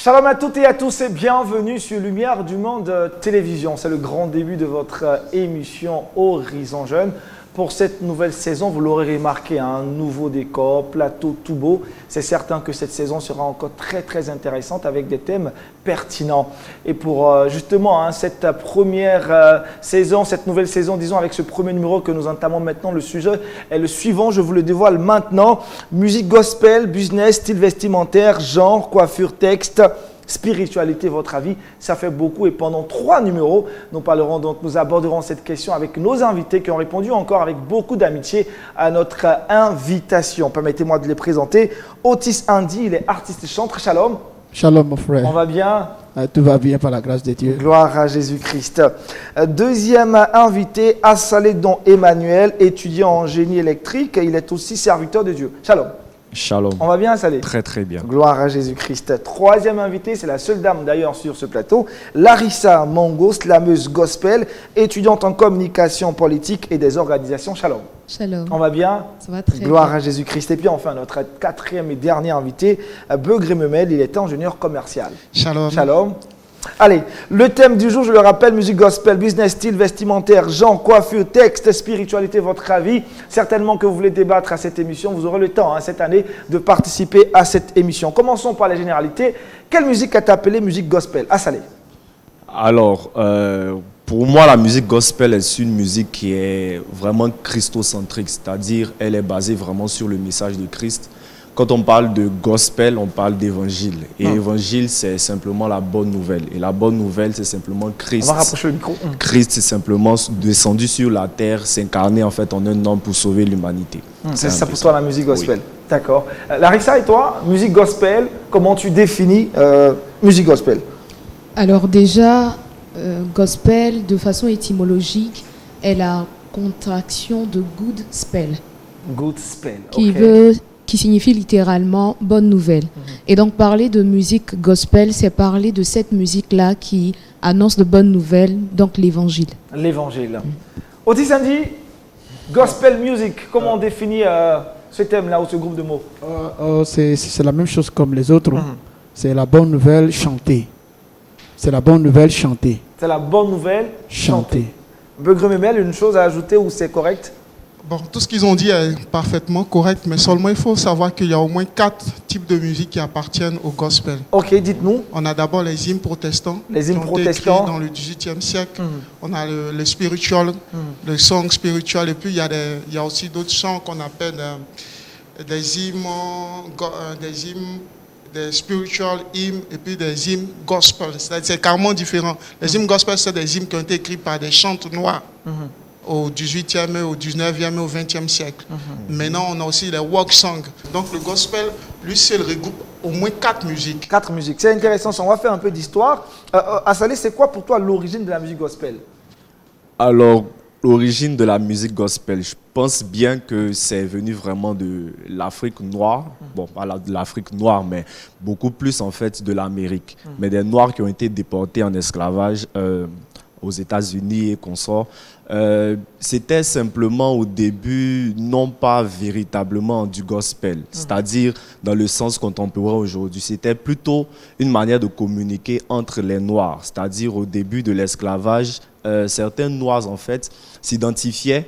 Shalom à toutes et à tous et bienvenue sur Lumière du Monde Télévision. C'est le grand début de votre émission Horizon Jeune. Pour cette nouvelle saison, vous l'aurez remarqué, un nouveau décor, plateau tout beau. C'est certain que cette saison sera encore très intéressante avec des thèmes pertinents. Et pour justement cette première saison, cette nouvelle saison, disons avec ce premier numéro que nous entamons maintenant, le sujet est le suivant, je vous le dévoile maintenant. Musique gospel, business, style vestimentaire, genre, coiffure, texte. Spiritualité, votre avis, ça fait beaucoup. Et pendant 3 numéros, nous aborderons cette question avec nos invités qui ont répondu encore avec beaucoup d'amitié à notre invitation. Permettez-moi de les présenter. Otis Andy, il est artiste et chanteur. Shalom. Shalom, mon frère. On va bien? Tout va bien par la grâce de Dieu. Gloire à Jésus-Christ. Deuxième invité, Assaledon Emmanuel, étudiant en génie électrique. Il est aussi serviteur de Dieu. Shalom. Shalom. On va bien, Salé? Très bien. Gloire à Jésus-Christ. Troisième invité, c'est la seule dame d'ailleurs sur ce plateau, Larissa Mongo, slameuse gospel, étudiante en communication politique et des organisations. Shalom. Shalom. On va bien? Ça va très Gloire bien. à Jésus-Christ. Et puis enfin, notre quatrième et dernier invité, Begré Memel, il est ingénieur commercial. Shalom. Shalom. Allez, le thème du jour, je le rappelle, musique gospel, business, style vestimentaire, genre, coiffure, texte, spiritualité, votre avis. Certainement que vous voulez débattre à cette émission. Vous aurez le temps cette année de participer à cette émission. Commençons par les généralités. Quelle musique est appelée musique gospel? Salé. Alors, pour moi, la musique gospel est une musique qui est vraiment christocentrique, c'est-à-dire elle est basée vraiment sur le message de Christ. Quand on parle de gospel, on parle d'évangile. Et l'évangile, c'est simplement la bonne nouvelle. Et la bonne nouvelle, c'est simplement Christ. On va rapprocher le micro. Christ est simplement descendu sur la terre, s'incarner en fait en un homme pour sauver l'humanité. C'est ça pour toi la musique gospel. Oui. D'accord. Larissa, et toi, musique gospel, comment tu définis musique gospel? Alors déjà, gospel, de façon étymologique, est la contraction de good spell. Good spell, Qui signifie littéralement bonne nouvelle. Et donc parler de musique gospel, c'est parler de cette musique-là qui annonce de bonnes nouvelles, donc l'évangile. L'évangile. Otis Andy, gospel music, comment on définit ce thème-là ou ce groupe de mots? C'est la même chose comme les autres. C'est la bonne nouvelle chantée. C'est la bonne nouvelle chantée. C'est la bonne nouvelle chantée. Begré Memel, une chose à ajouter ou c'est correct? Bon, tout ce qu'ils ont dit est parfaitement correct, mais seulement il faut savoir qu'il y a au moins 4 types de musique qui appartiennent au gospel. Ok, dites-nous. On a d'abord les hymnes protestants. Les hymnes qui ont été protestants. écrits dans le XVIIIe siècle. On a le spiritual, le song spiritual, et puis il y a aussi d'autres chants qu'on appelle des hymnes, des spiritual hymns et puis des hymnes gospel. C'est carrément différent. Les hymnes gospel, c'est des hymnes qui ont été écrits par des chantres noirs. Au 18e, au 19e et au 20e siècle. Maintenant, on a aussi les walk songs. Donc, le gospel, lui, c'est le regroupe au moins 4 musiques. 4 musiques. C'est intéressant. On va faire un peu d'histoire. Assalé, c'est quoi pour toi l'origine de la musique gospel? Alors, l'origine de la musique gospel, je pense bien que c'est venu vraiment de l'Afrique noire. Bon, pas de l'Afrique noire, mais beaucoup plus, en fait, de l'Amérique. Mais des Noirs qui ont été déportés en esclavage aux États-Unis et consorts. C'était simplement au début non pas véritablement du gospel, c'est-à-dire dans le sens contemporain aujourd'hui. C'était plutôt une manière de communiquer entre les Noirs, c'est-à-dire au début de l'esclavage, certains Noirs en fait s'identifiaient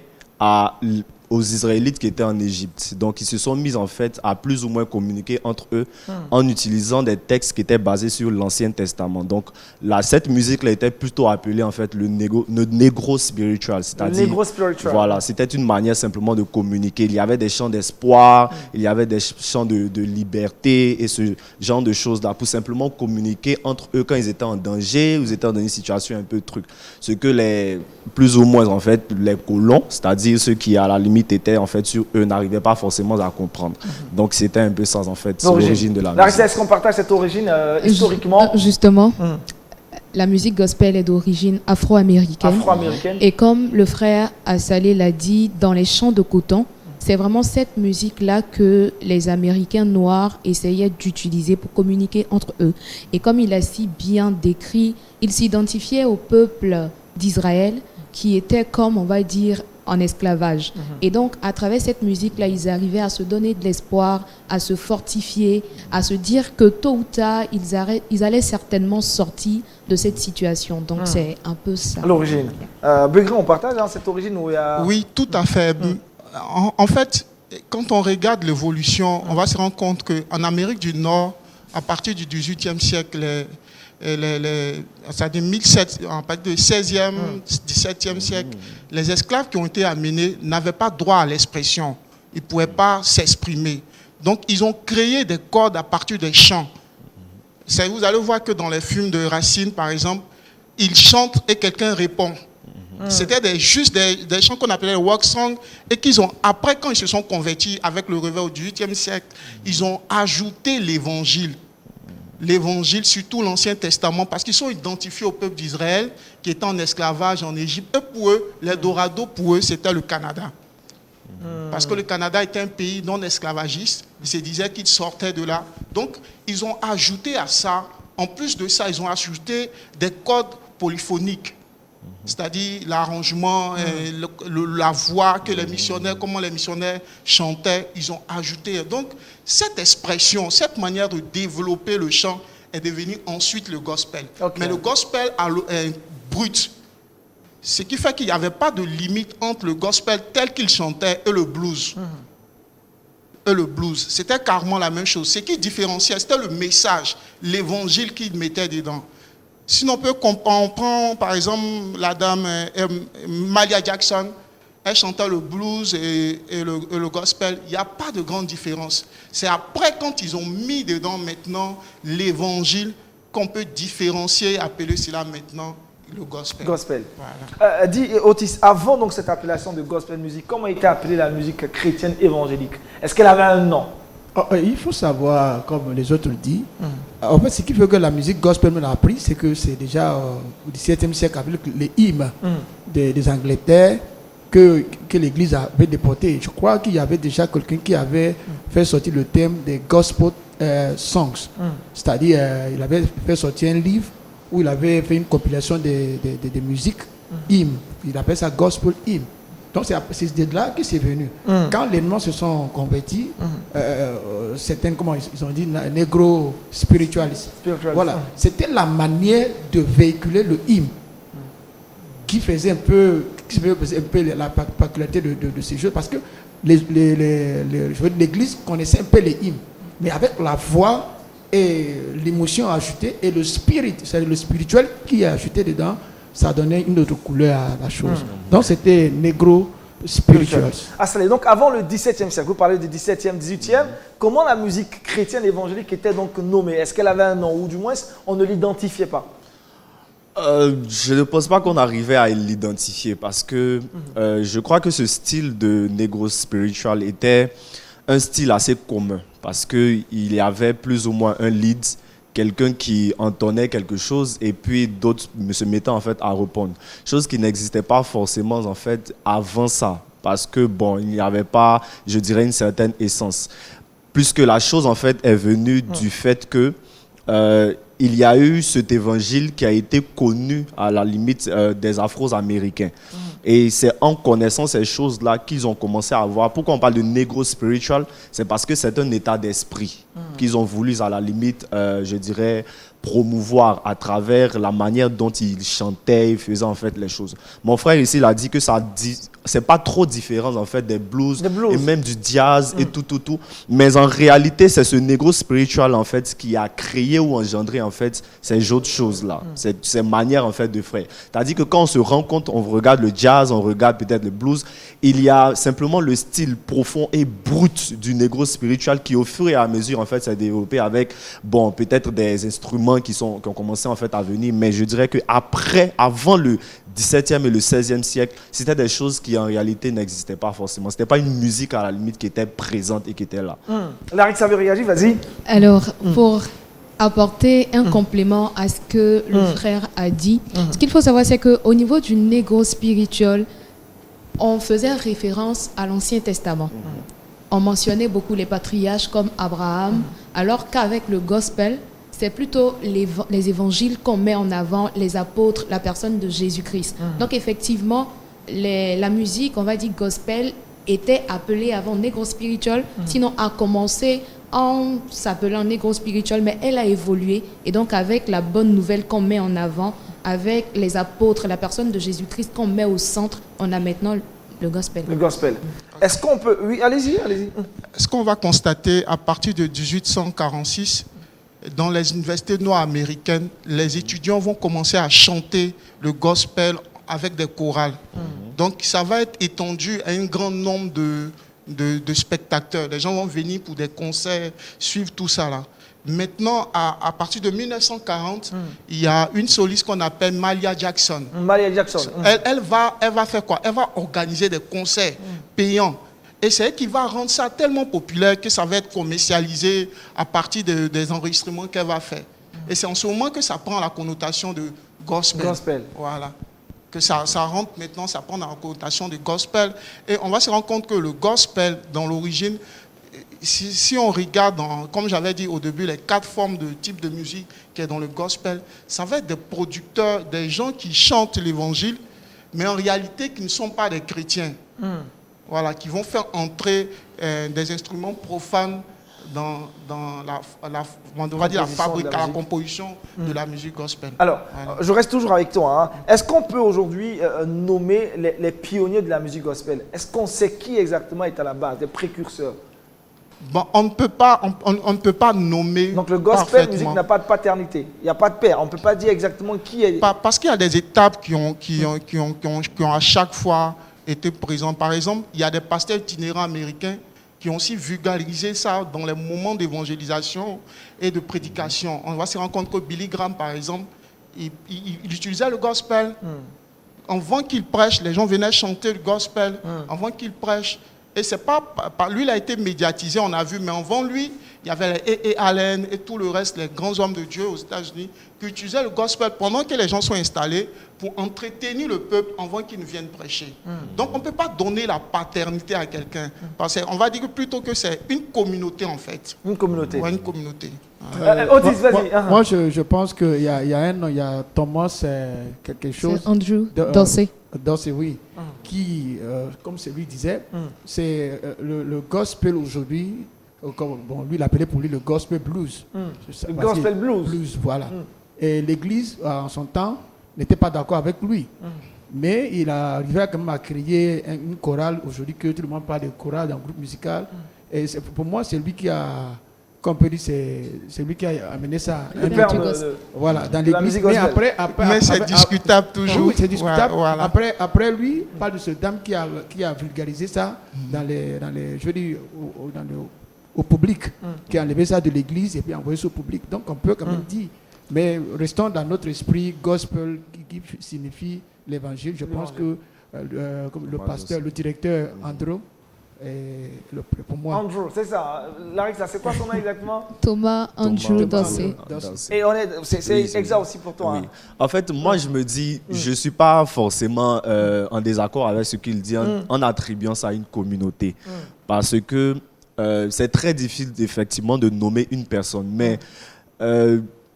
aux Israélites qui étaient en Égypte. Donc, ils se sont mis en fait à plus ou moins communiquer entre eux en utilisant des textes qui étaient basés sur l'Ancien Testament. Donc, cette musique-là était plutôt appelée en fait le negro spiritual. C'est-à-dire, voilà, c'était une manière simplement de communiquer. Il y avait des chants d'espoir, il y avait des chants de liberté et ce genre de choses-là pour simplement communiquer entre eux quand ils étaient en danger ou ils étaient dans une situation un peu truc. Ce que plus ou moins en fait les colons, c'est-à-dire ceux qui à la limite étaient en fait sur eux, n'arrivaient pas forcément à comprendre. Donc c'était un peu ça en fait, l'origine de la musique. Est-ce qu'on partage cette origine historiquement? Justement, la musique gospel est d'origine afro-américaine. Et comme le frère Assalé l'a dit, dans les champs de coton, c'est vraiment cette musique-là que les Américains noirs essayaient d'utiliser pour communiquer entre eux. Et comme il a si bien décrit, ils s'identifiaient au peuple d'Israël qui était comme, on va dire, en esclavage. Et donc, à travers cette musique-là, ils arrivaient à se donner de l'espoir, à se fortifier, à se dire que tôt ou tard, ils allaient certainement sortir de cette situation. Donc, c'est un peu ça. L'origine. Begrand, on partage cette origine où il y a... Oui, tout à fait. En fait, quand on regarde l'évolution, on va se rendre compte qu'en Amérique du Nord, à partir du XVIIIe siècle, c'est-à-dire 1700, à partir du 16e, 17e siècle, les esclaves qui ont été amenés n'avaient pas droit à l'expression. Ils ne pouvaient pas s'exprimer. Donc, ils ont créé des codes à partir des chants. Vous allez voir que dans les films de Racine, par exemple, ils chantent et quelqu'un répond. C'était juste des chants qu'on appelait les work songs et qu'ils ont, après, quand ils se sont convertis avec le réveil au XVIIIe siècle, ils ont ajouté l'évangile. L'évangile, surtout l'Ancien Testament, parce qu'ils sont identifiés au peuple d'Israël qui était en esclavage en Égypte. Et pour eux, l'Eldorado, pour eux, c'était le Canada. Parce que le Canada était un pays non esclavagiste. Ils se disaient qu'ils sortaient de là. Donc, ils ont ajouté à ça, en plus de ça, ils ont ajouté des codes polyphoniques. C'est-à-dire l'arrangement, la voix que les missionnaires, comment les missionnaires chantaient, ils ont ajouté. Donc, cette expression, cette manière de développer le chant est devenue ensuite le gospel. Okay. Mais le gospel est brut. Ce qui fait qu'il n'y avait pas de limite entre le gospel tel qu'il chantait et le blues. Et le blues, c'était carrément la même chose. Ce qui différenciait, c'était le message, l'évangile qu'il mettait dedans. Sinon, on prend par exemple la dame Malia Jackson, elle chantait le blues et le gospel. Il n'y a pas de grande différence. C'est après, quand ils ont mis dedans maintenant l'évangile, qu'on peut différencier, appeler cela maintenant le gospel. Voilà. Dis Otis, avant donc cette appellation de gospel music, comment était appelée la musique chrétienne évangélique? Est-ce qu'elle avait un nom? Il faut savoir, comme les autres le disent, en fait, ce qui fait que la musique gospel m'a appris, c'est que c'est déjà au XVIIe siècle, avec les hymnes des Angleterres que l'Église avait déporté. Je crois qu'il y avait déjà quelqu'un qui avait fait sortir le thème des gospel songs. C'est-à-dire, il avait fait sortir un livre où il avait fait une compilation des musiques hymnes. Il appelle ça gospel hymn. Donc c'est de là que c'est venu. Quand les Noirs se sont convertis, certains, comment ils ont dit, négro spiritualistes. Voilà, c'était la manière de véhiculer le hymne qui faisait un peu la particularité de ces jeux, parce que l'Église connaissait un peu les hymnes, mais avec la voix et l'émotion ajoutée et le spirit, c'est le spirituel qui est ajouté dedans. Ça donnait une autre couleur à la chose. Donc c'était négro spirituel. Donc avant le XVIIe siècle, vous parlez du XVIIe, XVIIIe, comment la musique chrétienne évangélique était donc nommée? Est-ce qu'elle avait un nom ou du moins on ne l'identifiait pas? Je ne pense pas qu'on arrivait à l'identifier parce que je crois que ce style de négro spiritual était un style assez commun parce qu'il y avait plus ou moins un lead, quelqu'un qui entonnait quelque chose et puis d'autres se mettaient en fait à répondre. Chose qui n'existait pas forcément en fait avant ça parce que bon, il n'y avait pas, je dirais, une certaine essence. Puisque la chose en fait est venue du fait que il y a eu cet évangile qui a été connu à la limite des Afro-Américains. Et c'est en connaissant ces choses-là qu'ils ont commencé à voir. Pourquoi on parle de négro spiritual? C'est parce que c'est un état d'esprit qu'ils ont voulu, à la limite, je dirais, promouvoir à travers la manière dont ils chantaient, ils faisaient en fait les choses. Mon frère ici, il a dit que c'est pas trop différent en fait des blues et même du jazz et tout. Mais en réalité, c'est ce négro spiritual en fait qui a créé ou engendré en fait ces autres choses-là, ces manières en fait de faire. C'est-à-dire que quand on se rend compte, on regarde le jazz, on regarde peut-être le blues, il y a simplement le style profond et brut du négro spiritual qui au fur et à mesure en fait s'est développé avec bon peut-être des instruments qui ont commencé en fait à venir, mais je dirais que avant le 17e et le 16e siècle, c'était des choses qui en réalité n'existaient pas forcément. C'était pas une musique à la limite qui était présente et qui était là. Larry, ça veut réagir, vas-y. Alors, pour apporter un complément à ce que le frère a dit, ce qu'il faut savoir, c'est qu'au niveau du négro spirituel, on faisait référence à l'Ancien Testament. On mentionnait beaucoup les patriarches comme Abraham, alors qu'avec le gospel, c'est plutôt les évangiles qu'on met en avant, les apôtres, la personne de Jésus-Christ. Donc effectivement, la musique, on va dire gospel, était appelée avant Negro Spiritual, sinon a commencé en s'appelant Negro Spiritual, mais elle a évolué. Et donc, avec la bonne nouvelle qu'on met en avant, avec les apôtres, la personne de Jésus-Christ qu'on met au centre, on a maintenant le gospel. Le gospel. Est-ce qu'on peut... Oui, allez-y. Est-ce qu'on va constater, à partir de 1846, dans les universités noires américaines, les étudiants vont commencer à chanter le gospel avec des chorales. Donc, ça va être étendu à un grand nombre de spectateurs. Les gens vont venir pour des concerts, suivre tout ça là. Maintenant, à partir de 1940, il y a une soliste qu'on appelle Malia Jackson. Malia Jackson. Elle va faire quoi? Elle va organiser des concerts payants. Et c'est elle qui va rendre ça tellement populaire que ça va être commercialisé à partir des enregistrements qu'elle va faire. Et c'est en ce moment que ça prend la connotation de gospel. Voilà. Que ça rentre maintenant, ça prend la connotation de gospel. Et on va se rendre compte que le gospel, dans l'origine, si on regarde, comme j'avais dit au début, les 4 formes de type de musique qui est dans le gospel, ça va être des producteurs, des gens qui chantent l'évangile, mais en réalité qui ne sont pas des chrétiens. Voilà, qui vont faire entrer des instruments profanes dans la fabrique, la composition de la musique gospel. Alors, je reste toujours avec toi. Est-ce qu'on peut aujourd'hui nommer les pionniers de la musique gospel? Est-ce qu'on sait qui exactement est à la base, les précurseurs? Bon, on ne peut pas nommer. Donc le gospel musique n'a pas de paternité. Il n'y a pas de père. On ne peut pas dire exactement qui est. Parce qu'il y a des étapes qui ont à chaque fois été présentes. Par exemple, il y a des pasteurs itinérants américains qui ont aussi vulgarisé ça dans les moments d'évangélisation et de prédication. On va se rendre compte que Billy Graham, par exemple, il utilisait le gospel. Avant qu'il prêche, les gens venaient chanter le gospel. Avant qu'il prêche. Et c'est pas lui, il a été médiatisé, on a vu, mais avant lui, il y avait les A. Allen et tout le reste, les grands hommes de Dieu aux États-Unis, qui utilisaient le gospel pendant que les gens sont installés pour entretenir le peuple avant qu'ils ne viennent prêcher. Donc on ne peut pas donner la paternité à quelqu'un. Parce qu'on va dire plutôt que c'est une communauté en fait. Une communauté. Ouais, une communauté. Otis, vas-y. Moi, je pense qu'il y a Thomas quelque chose. C'est Andrew Dorsey. Dorsey, oui. Qui, comme celui disait, c'est le gospel aujourd'hui. Lui, il appelait pour lui le gospel blues. Le gospel blues. Voilà. Et l'Église, en son temps, n'était pas d'accord avec lui. Mais il a arrivé quand même à créer une chorale aujourd'hui, que tout le monde parle de chorale dans le groupe musical. Et pour moi, c'est lui qui a, comme on peut dire, c'est lui qui a amené ça. Voilà, dans l'Église. Mais c'est discutable toujours. Oui, c'est discutable. Voilà. Après lui, on parle de cette dame qui a vulgarisé ça je veux dire, au public, qui a enlevé ça de l'église et puis envoyé ça au public. Donc on peut quand même dire, mais restons dans notre esprit gospel qui signifie l'évangile. Je pense que comme le pasteur, le directeur Andrew, pour moi. Andrew, c'est ça. Larissa, c'est quoi son nom exactement? Thomas Andrew Dorsey. Et c'est exact aussi pour toi. Oui. En fait, moi je me dis, je ne suis pas forcément en désaccord avec ce qu'il dit en attribuant ça à une communauté. Parce que c'est très difficile effectivement de nommer une personne. Mais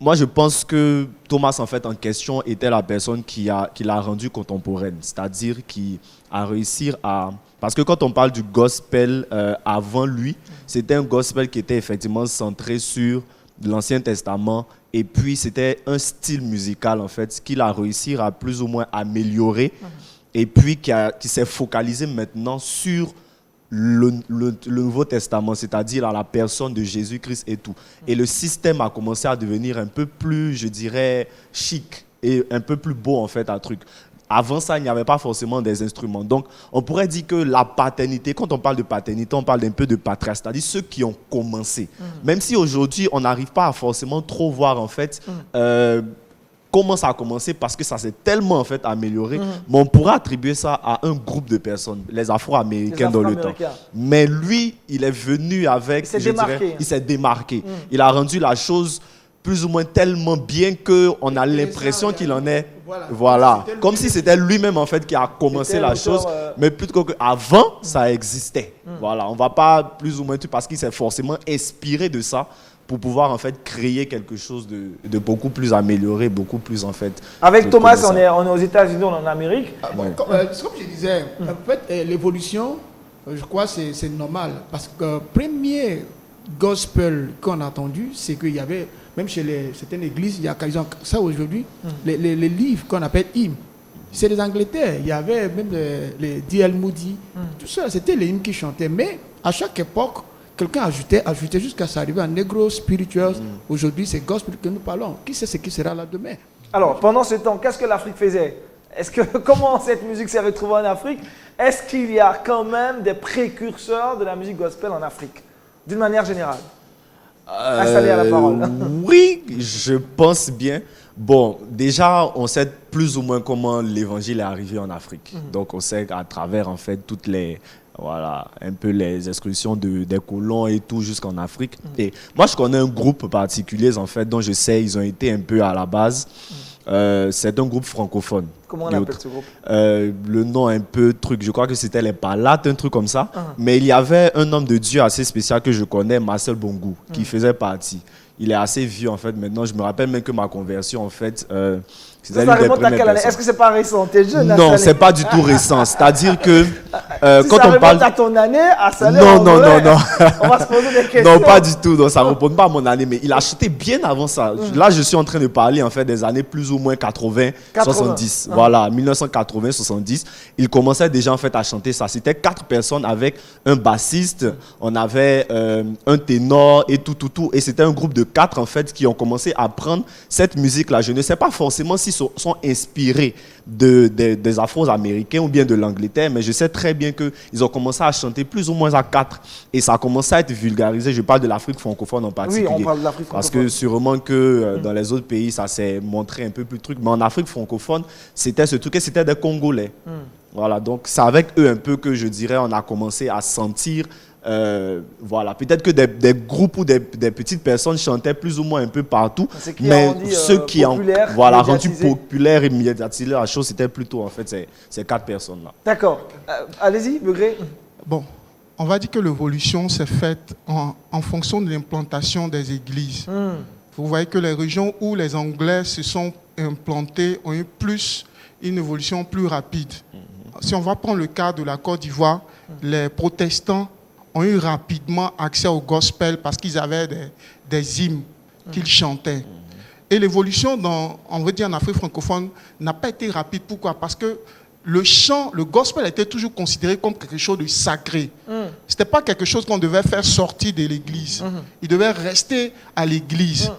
moi je pense que Thomas en fait en question était la personne qui l'a rendue contemporaine. C'est-à-dire qui a réussi à... Parce que quand on parle du gospel avant lui, c'était un gospel qui était effectivement centré sur l'Ancien Testament. Et puis c'était un style musical en fait qu'il a réussi à plus ou moins améliorer. Et puis qui s'est focalisé maintenant sur le Nouveau Testament, c'est-à-dire à la personne de Jésus-Christ et tout. Et le système a commencé à devenir un peu plus, je dirais, chic et un peu plus beau en fait, un truc. Avant ça, il n'y avait pas forcément des instruments. Donc, on pourrait dire que la paternité, quand on parle de paternité, on parle un peu de patria, c'est-à-dire ceux qui ont commencé. Même si aujourd'hui, on n'arrive pas à forcément trop voir en fait comment ça a commencé, parce que ça s'est tellement en fait amélioré, mais on pourrait attribuer ça à un groupe de personnes, les Afro-Américains dans le temps. Mais lui, il est venu avec, il s'est démarqué. Il a rendu la chose plus ou moins tellement bien qu'on a l'impression qu'il en est, voilà, comme si c'était lui-même en fait qui a commencé la chose, mais plutôt qu'avant, ça existait. Voilà, on ne va pas plus ou moins tout parce qu'il s'est forcément inspiré de ça pour pouvoir en fait créer quelque chose de beaucoup plus amélioré, beaucoup plus en fait. Avec Thomas, on est aux États-Unis, on est en Amérique. Comme je disais, en fait, l'évolution, je crois, c'est normal. Parce que le premier gospel qu'on a entendu, c'est qu'il y avait, même chez certaines églises, il y a ça aujourd'hui, les livres qu'on appelle hymnes. C'est les Angleterres. Il y avait même les D.L. Moody. Tout ça, c'était les hymnes qui chantaient. Mais à chaque époque, quelqu'un ajoutait jusqu'à ça arriver à Negro Spirituals. Aujourd'hui, c'est gospel que nous parlons. Qui sait ce qui sera là demain? Alors, pendant ce temps, qu'est-ce que l'Afrique faisait? Comment cette musique s'est retrouvée en Afrique? Est-ce qu'il y a quand même des précurseurs de la musique gospel en Afrique, d'une manière générale? Installé à la parole. Oui, je pense bien. Bon, déjà, on sait plus ou moins comment l'évangile est arrivé en Afrique. Donc, on sait à travers, en fait, toutes les... Voilà, un peu les excursions des colons et tout jusqu'en Afrique. Et moi, je connais un groupe particulier, en fait, dont je sais, ils ont été un peu à la base. C'est un groupe francophone. Comment on appelle ce groupe? Le nom un peu truc, je crois que c'était les Palates, un truc comme ça. Mais il y avait un homme de Dieu assez spécial que je connais, Marcel Bongou, qui faisait partie. Il est assez vieux en fait maintenant. Je me rappelle même que ma conversion en fait. Ça remonte à quelle année? Est-ce que c'est pas récent? T'es jeune? Non, c'est pas du tout récent. C'est-à-dire que si quand ça on parle à ton année, à Salé, non. On va se poser des questions. Non, pas du tout. Non, ça ne répond pas à mon année, mais il a chanté bien avant ça. Là, je suis en train de parler en fait des années plus ou moins 80. 70. Voilà, 1980, 70. Il commençait déjà en fait à chanter ça. C'était 4 personnes avec un bassiste, on avait un ténor et tout. Et c'était un groupe de 4 en fait qui ont commencé à prendre cette musique-là. Je ne sais pas forcément s'ils sont inspirés des Afro-Américains ou bien de l'Angleterre, mais je sais très bien qu'ils ont commencé à chanter plus ou moins à 4 et ça a commencé à être vulgarisé. Je parle de l'Afrique francophone en particulier. Oui, on parle de l'Afrique francophone. Parce que sûrement que dans les autres pays, ça s'est montré un peu plus truc, mais en Afrique francophone, c'était ce truc et c'était des Congolais. Voilà, donc c'est avec eux un peu que je dirais on a commencé à sentir. Voilà, peut-être que des groupes ou des petites personnes chantaient plus ou moins un peu partout, mais ceux qui ont rendu populaire et médiatisé la chose, c'était plutôt en fait ces 4 personnes-là. D'accord. Allez-y, Begré. Bon, on va dire que l'évolution s'est faite en fonction de l'implantation des églises. Vous voyez que les régions où les Anglais se sont implantés ont eu une évolution plus rapide. Si on va prendre le cas de la Côte d'Ivoire, les protestants ont eu rapidement accès au gospel parce qu'ils avaient des hymnes qu'ils chantaient. Et l'évolution, on veut dire en Afrique francophone, n'a pas été rapide. Pourquoi? Parce que le gospel était toujours considéré comme quelque chose de sacré. Ce n'était pas quelque chose qu'on devait faire sortir de l'église. Il devait rester à l'église.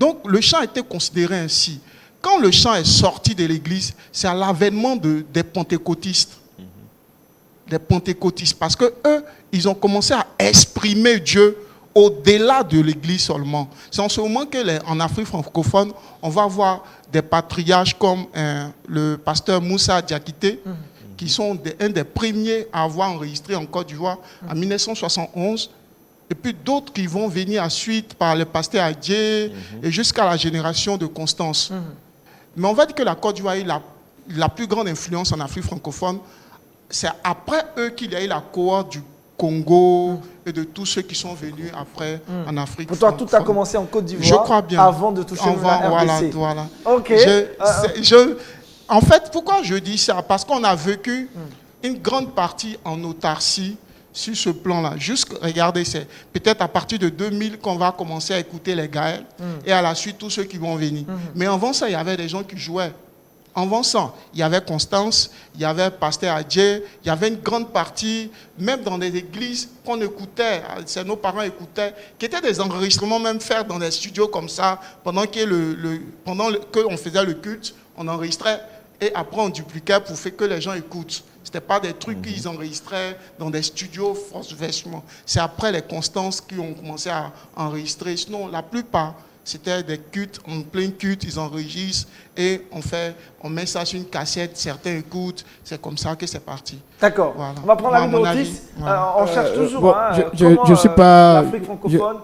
Donc le chant était considéré ainsi. Quand le chant est sorti de l'église, c'est à l'avènement des pentecôtistes. Des pentecôtistes, parce que eux, ils ont commencé à exprimer Dieu au-delà de l'église seulement. C'est en ce moment qu'en Afrique francophone, on va voir des patriarches comme le pasteur Moussa Diakité, qui sont un des premiers à avoir enregistré en Côte d'Ivoire en 1971, et puis d'autres qui vont venir à suite par le pasteur Adjé et jusqu'à la génération de Constance. Mais on va dire que la Côte d'Ivoire a eu la plus grande influence en Afrique francophone. C'est après eux qu'il y a eu la cohorte du Congo et de tous ceux qui sont venus après en Afrique. Pour toi, tout a commencé en Côte d'Ivoire. Je crois bien. Avant de toucher la RDC. Voilà. Ok. En fait, pourquoi je dis ça? Parce qu'on a vécu une grande partie en autarcie sur ce plan-là. Juste regardez, c'est peut-être à partir de 2000 qu'on va commencer à écouter les Gaëls et à la suite tous ceux qui vont venir. Mais avant ça, il y avait des gens qui jouaient. Avant ça, il y avait Constance, il y avait Pasteur Adjé, il y avait une grande partie, même dans des églises qu'on écoutait, nos parents écoutaient, qui étaient des enregistrements même faits dans des studios comme ça, pendant qu'on faisait le culte, on enregistrait et après on dupliquait pour faire que les gens écoutent. Ce n'était pas des trucs qu'ils enregistraient dans des studios forcément. C'est après les Constances qui ont commencé à enregistrer. Sinon, la plupart, c'était des cultes, en plein culte, ils enregistrent et on met ça sur une cassette, certains écoutent, c'est comme ça que c'est parti. D'accord. Voilà. On va prendre la notice. On cherche toujours je suis pas l'Afrique francophone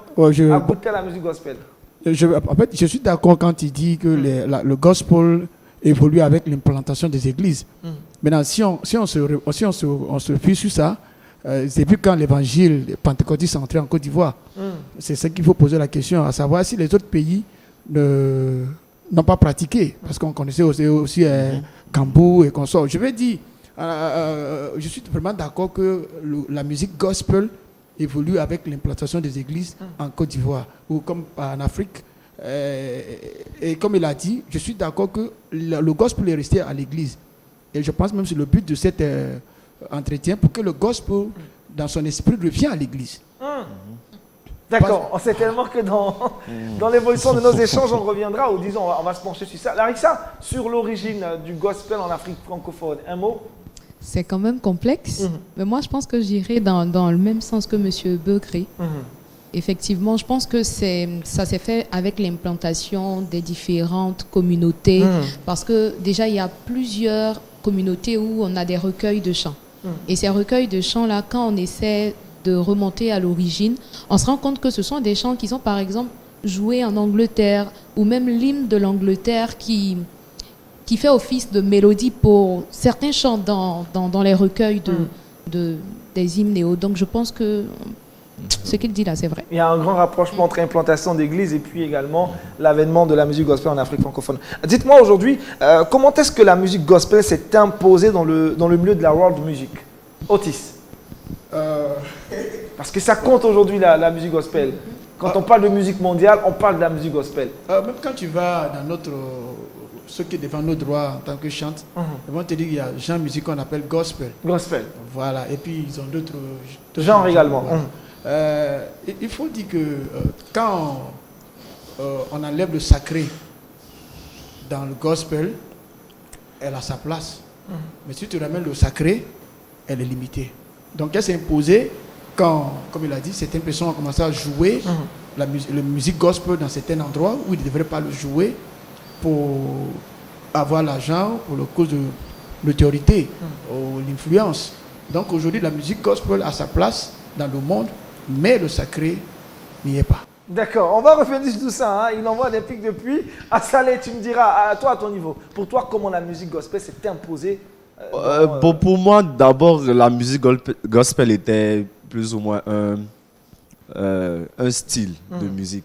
a goûté à la musique gospel. En fait, je suis d'accord quand il dit que le gospel évolue avec l'implantation des églises. Maintenant, si on se fie sur ça, C'est plus quand l'évangile pentecôtiste est entré en Côte d'Ivoire. C'est ça qu'il faut poser la question, à savoir si les autres pays n'ont pas pratiqué. Parce qu'on connaissait aussi Cambou et consorts. Je vais dire, je suis vraiment d'accord que la musique gospel évolue avec l'implantation des églises en Côte d'Ivoire ou comme en Afrique. Et comme il a dit, je suis d'accord que le gospel est resté à l'église. Et je pense même que c'est le but de cet entretien pour que le gospel, dans son esprit, revienne à l'église. D'accord, on sait tellement que dans l'évolution de nos échanges, on reviendra, ou disons, on va se pencher sur ça. Larissa, sur l'origine du gospel en Afrique francophone, un mot? C'est quand même complexe, mais moi je pense que j'irai dans le même sens que M. Begré. Effectivement, je pense que ça s'est fait avec l'implantation des différentes communautés, parce que déjà il y a plusieurs communautés où on a des recueils de chants. Et ces recueils de chants-là, quand on essaie de remonter à l'origine, on se rend compte que ce sont des chants qui sont par exemple joués en Angleterre, ou même l'hymne de l'Angleterre qui fait office de mélodie pour certains chants dans les recueils des hymnes néo. Donc je pense que ce qu'il dit là, c'est vrai. Il y a un grand rapprochement entre implantation d'église et puis également l'avènement de la musique gospel en Afrique francophone. Dites-moi aujourd'hui, comment est-ce que la musique gospel s'est imposée dans le milieu de la world music? Otis. Parce que ça compte aujourd'hui la musique gospel. Quand on parle de musique mondiale, on parle de la musique gospel. Même quand tu vas dans ceux qui défendent nos droits en tant que chante, ils vont te dire qu'il y a genre de musique qu'on appelle gospel. Gospel. Voilà, et puis ils ont d'autres genres également. Voilà. Il faut dire que quand on enlève le sacré dans le gospel, elle a sa place. Mais si tu ramènes le sacré, elle est limitée. Donc elle s'est imposée quand, comme il a dit, certaines personnes ont commencé à jouer la musique gospel dans certains endroits où ils ne devraient pas le jouer pour avoir l'argent, pour le cause de l'autorité ou l'influence. Donc aujourd'hui, la musique gospel a sa place dans le monde, mais le sacré n'y est pas. D'accord, on va revenir sur tout ça. Il envoie des pics depuis. Salé, tu me diras, à toi, à ton niveau, pour toi, comment la musique gospel s'est imposée pour moi, d'abord, la musique gospel était plus ou moins un style de musique.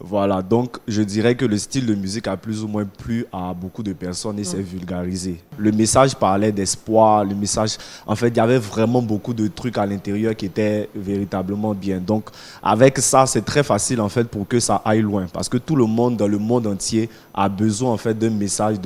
Voilà, donc je dirais que le style de musique a plus ou moins plu à beaucoup de personnes et s'est vulgarisé. Le message parlait d'espoir, le message, en fait, il y avait vraiment beaucoup de trucs à l'intérieur qui étaient véritablement bien. Donc, avec ça, c'est très facile, en fait, pour que ça aille loin. Parce que tout le monde, dans le monde entier, a besoin, en fait, d'un message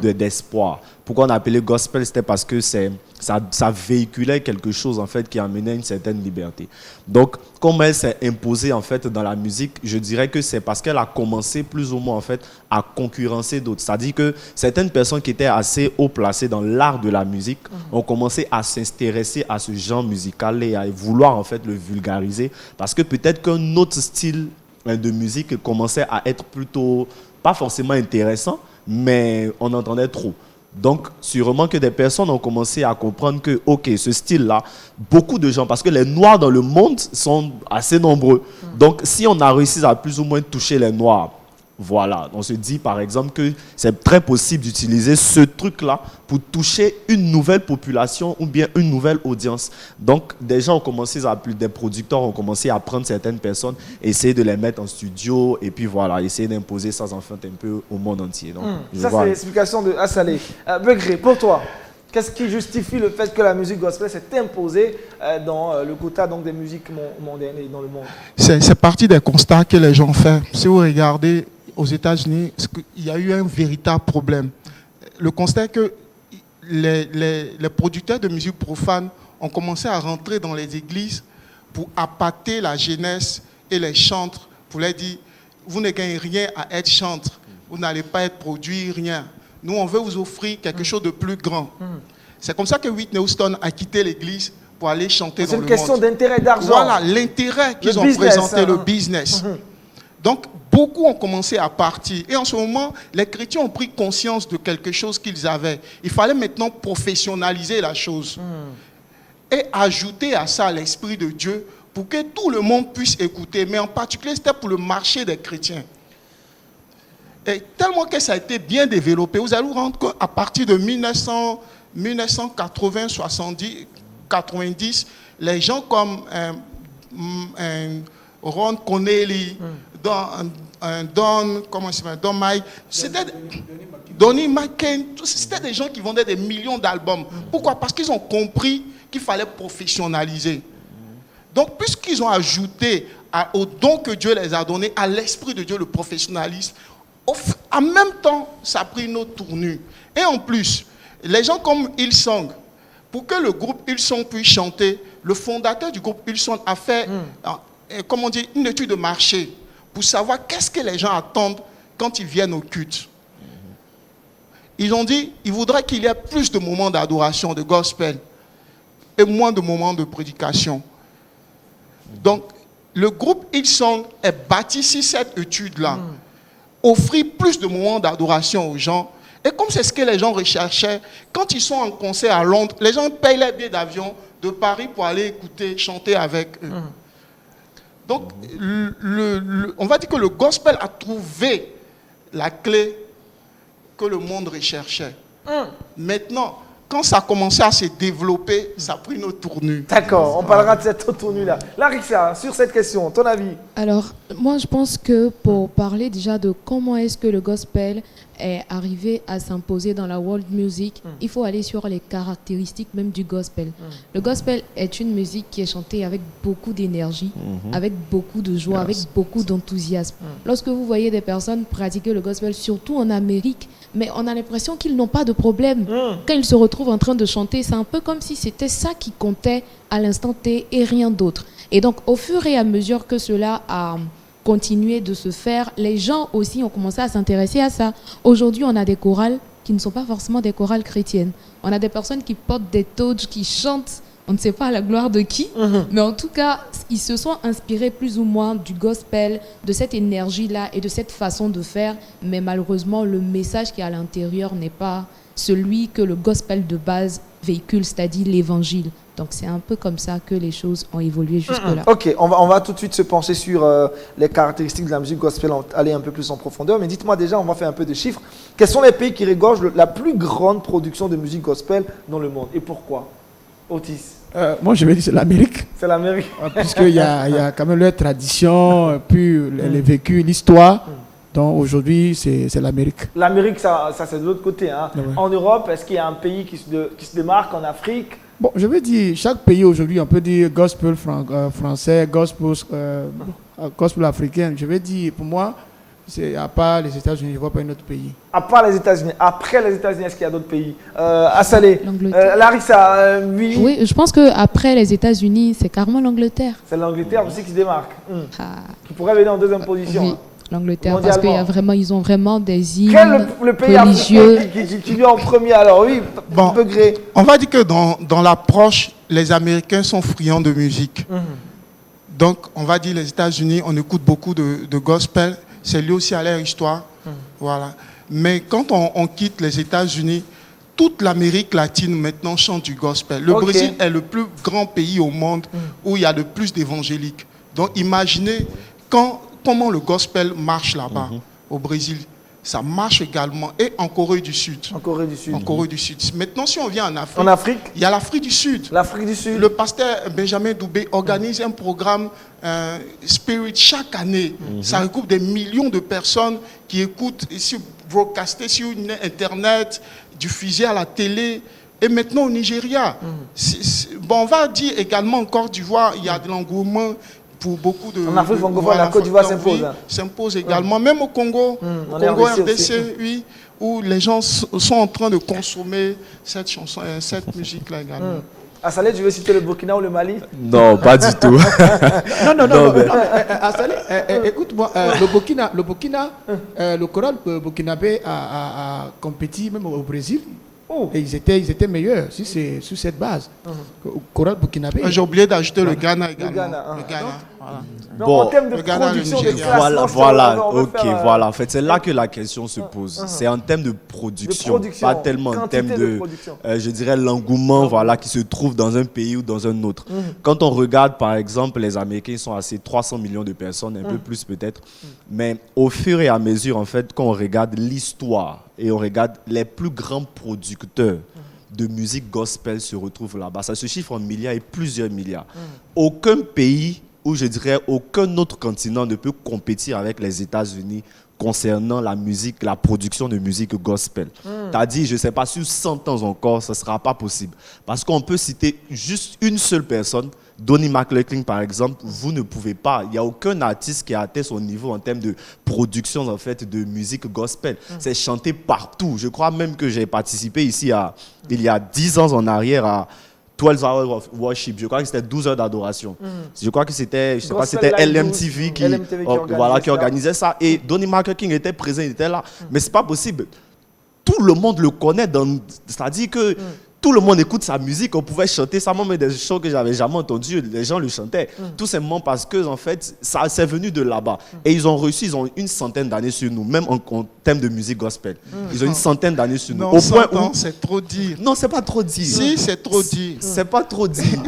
d'espoir. Pourquoi on appelait gospel, c'était parce que ça véhiculait quelque chose, en fait, qui amenait une certaine liberté. Donc, comme elle s'est imposée, en fait, dans la musique, je dirais que c'est parce qu'elle a commencé plus ou moins, en fait, à concurrencer d'autres. C'est-à-dire que certaines personnes qui étaient assez haut placées dans l'art de la musique ont commencé à s'intéresser à ce genre musical et à vouloir, en fait, le vulgariser. Parce que peut-être qu'un autre style de musique commençait à être plutôt, pas forcément intéressant, mais on entendait trop. Donc, sûrement que des personnes ont commencé à comprendre que, ok, ce style-là, beaucoup de gens, parce que les Noirs dans le monde sont assez nombreux. Donc, si on a réussi à plus ou moins toucher les Noirs, voilà, on se dit par exemple que c'est très possible d'utiliser ce truc-là pour toucher une nouvelle population ou bien une nouvelle audience. Donc, des gens ont commencé des producteurs ont commencé à prendre certaines personnes, essayer de les mettre en studio et puis voilà, essayer d'imposer ça en fait un peu au monde entier. Donc, ça, c'est l'explication de Assalé. Begré, pour toi, qu'est-ce qui justifie le fait que la musique gospel s'est imposée dans le quota donc, des musiques mondaines et dans le monde? C'est partie des constats que les gens font. Si vous regardez aux États-Unis, il y a eu un véritable problème. Le constat est que les producteurs de musique profane ont commencé à rentrer dans les églises pour appâter la jeunesse et les chantres, pour leur dire, vous ne gagnez rien à être chantre, vous n'allez pas être produit, rien. Nous, on veut vous offrir quelque chose de plus grand. C'est comme ça que Whitney Houston a quitté l'église pour aller chanter dans le monde. C'est une question d'intérêt, d'argent. Voilà, l'intérêt qu'ils ont présenté, le business. Donc, beaucoup ont commencé à partir. Et en ce moment, les chrétiens ont pris conscience de quelque chose qu'ils avaient. Il fallait maintenant professionnaliser la chose. Et ajouter à ça l'Esprit de Dieu pour que tout le monde puisse écouter. Mais en particulier, c'était pour le marché des chrétiens. Et tellement que ça a été bien développé, vous allez vous rendre compte qu'à partir de 1980, 70, 90, les gens comme Ron Connelly, Don Mike, c'était Donny McCain, c'était des gens qui vendaient des millions d'albums. Pourquoi? Parce qu'ils ont compris qu'il fallait professionnaliser. Donc, puisqu'ils ont ajouté au don que Dieu les a donné, à l'Esprit de Dieu, le professionnalisme, en même temps, ça a pris une autre tournure. Et en plus, les gens comme Hillsong, pour que le groupe Hillsong puisse chanter, le fondateur du groupe Hillsong a fait une étude de marché pour savoir qu'est-ce que les gens attendent quand ils viennent au culte. Ils ont dit qu'ils voudraient qu'il y ait plus de moments d'adoration, de gospel, et moins de moments de prédication. Donc, le groupe Hillsong est bâti sur cette étude-là. Offrir plus de moments d'adoration aux gens. Et comme c'est ce que les gens recherchaient, quand ils sont en concert à Londres, les gens payent les billets d'avion de Paris pour aller écouter, chanter avec eux. Donc, on va dire que le gospel a trouvé la clé que le monde recherchait. Maintenant, quand ça a commencé à se développer, ça a pris une autre tournure. D'accord, on parlera de cette autre tournure-là. Larissa, sur cette question, ton avis? Alors, moi, je pense que pour parler déjà de comment est-ce que le gospel est arrivé à s'imposer dans la world music, il faut aller sur les caractéristiques même du gospel. Le gospel est une musique qui est chantée avec beaucoup d'énergie, avec beaucoup de joie, avec beaucoup d'enthousiasme. Lorsque vous voyez des personnes pratiquer le gospel, surtout en Amérique, mais on a l'impression qu'ils n'ont pas de problème. Quand ils se retrouvent en train de chanter, c'est un peu comme si c'était ça qui comptait à l'instant T et rien d'autre. Et donc, au fur et à mesure que cela a continué de se faire, les gens aussi ont commencé à s'intéresser à ça. Aujourd'hui, on a des chorales qui ne sont pas forcément des chorales chrétiennes. On a des personnes qui portent des toges, qui chantent, on ne sait pas à la gloire de qui, mais en tout cas, ils se sont inspirés plus ou moins du gospel, de cette énergie-là et de cette façon de faire, mais malheureusement, le message qui est à l'intérieur n'est pas celui que le gospel de base véhicule, c'est-à-dire l'évangile. Donc c'est un peu comme ça que les choses ont évolué jusque-là. Ok, on va tout de suite se pencher sur les caractéristiques de la musique gospel, aller un peu plus en profondeur. Mais dites-moi déjà, on va faire un peu de chiffres. Quels sont les pays qui regorgent la plus grande production de musique gospel dans le monde et pourquoi? Otis? Moi, je vais dire c'est l'Amérique. C'est l'Amérique. Puisqu'il y a quand même leur tradition, puis les vécus, l'histoire. Donc aujourd'hui, c'est l'Amérique. L'Amérique, ça c'est de l'autre côté. Hein. Ouais. En Europe, est-ce qu'il y a un pays qui se démarque? En Afrique? Bon, je veux dire, chaque pays aujourd'hui, on peut dire gospel français, gospel africain. Je veux dire, pour moi, à part les États-Unis, je ne vois pas un autre pays. À part les États-Unis. Après les États-Unis, est-ce qu'il y a d'autres pays? Assalé, Larissa, oui. Oui, je pense qu'après les États-Unis, c'est carrément l'Angleterre. C'est l'Angleterre aussi qui se démarque. Qui pourrait venir en deuxième position. Oui. L'Angleterre, parce qu'ils ont vraiment des hymnes le pays religieux. Qui vient en premier, alors oui, bon, on va dire que dans l'approche, les Américains sont friands de musique. Donc, on va dire les États-Unis, on écoute beaucoup de gospel, c'est lié aussi à leur histoire. Voilà. Mais quand on quitte les États-Unis, toute l'Amérique latine maintenant chante du gospel. Le Brésil est le plus grand pays au monde où il y a le plus d'évangéliques. Donc, imaginez comment le gospel marche là-bas, au Brésil. Ça marche également. Et en Corée du Sud. En Corée du Sud. Maintenant, si on vient en Afrique, il y a l'Afrique du Sud. L'Afrique du Sud. Le pasteur Benjamin Doubé organise un programme Spirit chaque année. Ça regroupe des millions de personnes qui écoutent, broadcasté sur Internet, diffusé à la télé. Et maintenant au Nigeria. On va dire également en Côte d'Ivoire, il y a de l'engouement pour beaucoup de... En Afrique francophone, la Côte d'Ivoire s'impose. S'impose également. Même au Congo, Congo RDC, oui, où les gens sont en train de consommer cette chanson, cette musique-là également. Assalé, tu veux citer le Burkina ou le Mali? Non, pas du tout. non. Assalé, écoute-moi, le Burkina, le choral burkinabé a compétit même au Brésil. Et ils étaient meilleurs sur cette base. Choral burkinabé. J'ai oublié d'ajouter le Ghana également. Le Ghana. Voilà. Bon, en termes de production, de classement, voilà. En fait, c'est là que la question se pose. C'est en termes de production, pas tellement en termes de je dirais, l'engouement qui se trouve dans un pays ou dans un autre. Quand on regarde, par exemple, les Américains sont assez 300 millions de personnes, un peu plus peut-être. Mais au fur et à mesure, en fait, quand on regarde l'histoire et on regarde les plus grands producteurs de musique gospel se retrouvent là-bas. Ça se chiffre en milliards et plusieurs milliards. Aucun pays, ou je dirais aucun autre continent ne peut compétir avec les États-Unis concernant la musique, la production de musique gospel. T'as dit, je ne sais pas, sur 100 ans encore, ce ne sera pas possible. Parce qu'on peut citer juste une seule personne, Donnie McClurkin par exemple, vous ne pouvez pas. Il n'y a aucun artiste qui a atteint son niveau en termes de production en fait, de musique gospel. C'est chanté partout. Je crois même que j'ai participé ici, il y a 10 ans en arrière, à 12 Hours of Worship. Je crois que c'était 12 heures d'adoration. Je crois que c'était, je sais pas, c'était LMTV qui organisait ça. Et Donnie McClurkin était présent, il était là. Mais c'est pas possible. Tout le monde le connaît. C'est-à-dire que tout le monde écoute sa musique. On pouvait chanter ça, même des choses que j'avais jamais entendues. Les gens le chantaient. Tout simplement parce que, en fait, ça c'est venu de là-bas. Et ils ont réussi, ils ont une centaine d'années sur nous, même en termes de musique gospel. Ils ont une centaine d'années sur nous. Non, au point où c'est trop dire. Non, c'est pas trop dire. Si, c'est trop dire. C'est pas trop dire.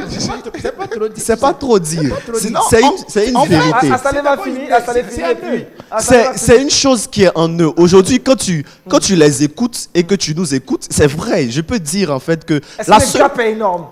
C'est pas trop dit. C'est pas trop dire. C'est une vérité. C'est une chose qui est en eux. Aujourd'hui, quand tu les écoutes et que tu nous écoutes, c'est vrai. Je peux dire en fait que est-ce que le cap est énorme?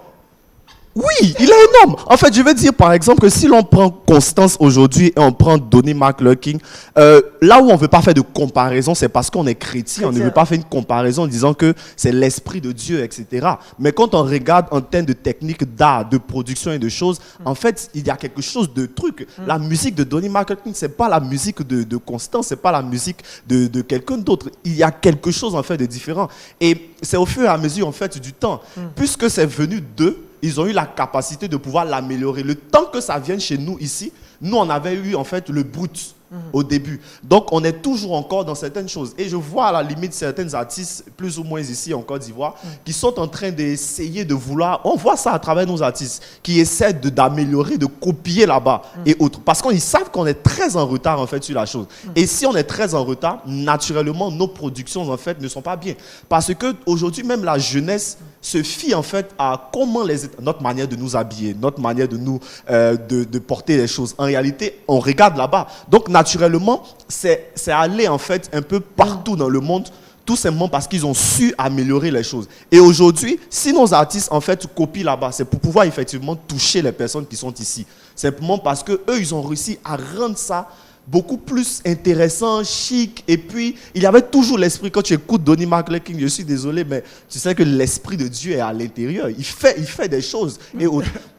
Oui, il est énorme. En fait, je veux dire par exemple que si l'on prend Constance aujourd'hui et on prend Donnie McClurkin, là où on ne veut pas faire de comparaison, c'est parce qu'on est chrétien. On ne veut pas faire une comparaison en disant que c'est l'esprit de Dieu, etc. Mais quand on regarde en termes de technique d'art, de production et de choses, en fait, il y a quelque chose de truc. La musique de Donnie McClurkin, c'est pas la musique de Constance, c'est pas la musique de quelqu'un d'autre. Il y a quelque chose en fait de différent. Et c'est au fur et à mesure en fait du temps, puisque c'est venu d'eux. Ils ont eu la capacité de pouvoir l'améliorer. Le temps que ça vienne chez nous ici, nous, on avait eu en fait le brut au début. Donc, on est toujours encore dans certaines choses. Et je vois à la limite certains artistes, plus ou moins ici en Côte d'Ivoire, qui sont en train d'essayer de vouloir... On voit ça à travers nos artistes, qui essaient d'améliorer, de copier là-bas et autres. Parce qu'ils savent qu'on est très en retard en fait sur la chose. Et si on est très en retard, naturellement, nos productions en fait ne sont pas bien. Parce qu'aujourd'hui, même la jeunesse se fie en fait à comment notre manière de nous habiller, notre manière de nous de porter les choses. En réalité, on regarde là-bas. Donc naturellement, c'est aller en fait un peu partout dans le monde, tout simplement parce qu'ils ont su améliorer les choses. Et aujourd'hui, si nos artistes en fait copient là-bas, c'est pour pouvoir effectivement toucher les personnes qui sont ici. Simplement parce que eux, ils ont réussi à rendre ça beaucoup plus intéressant, chic, et puis il y avait toujours l'esprit. Quand tu écoutes Donnie McClurkin, je suis désolé, mais tu sais que l'esprit de Dieu est à l'intérieur. Il fait des choses. Et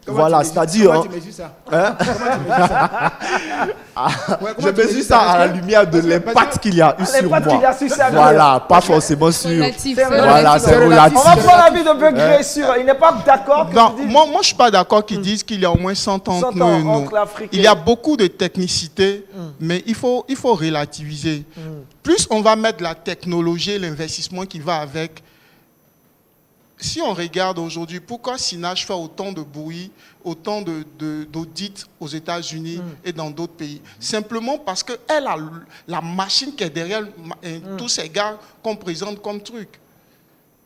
voilà, c'est-à-dire... Comment tu mesures ça? Comment tu mesures ça? Je mesure ça à la lumière de l'impact qu'il y a eu sur moi. Voilà, pas forcément sur... Voilà, c'est relatif. On va prendre l'avis de Begré sur... Il n'est pas d'accord. Non, moi je ne suis pas d'accord qu'ils disent qu'il y a au moins 100 ans entre nous. Il y a beaucoup de technicité, mais il faut relativiser. Plus on va mettre la technologie et l'investissement qui va avec. Si on regarde aujourd'hui, pourquoi Sinach fait autant de bruit, autant d'audits aux États-Unis et dans d'autres pays? Simplement parce qu'elle a la machine qui est derrière tous ces gars qu'on présente comme truc.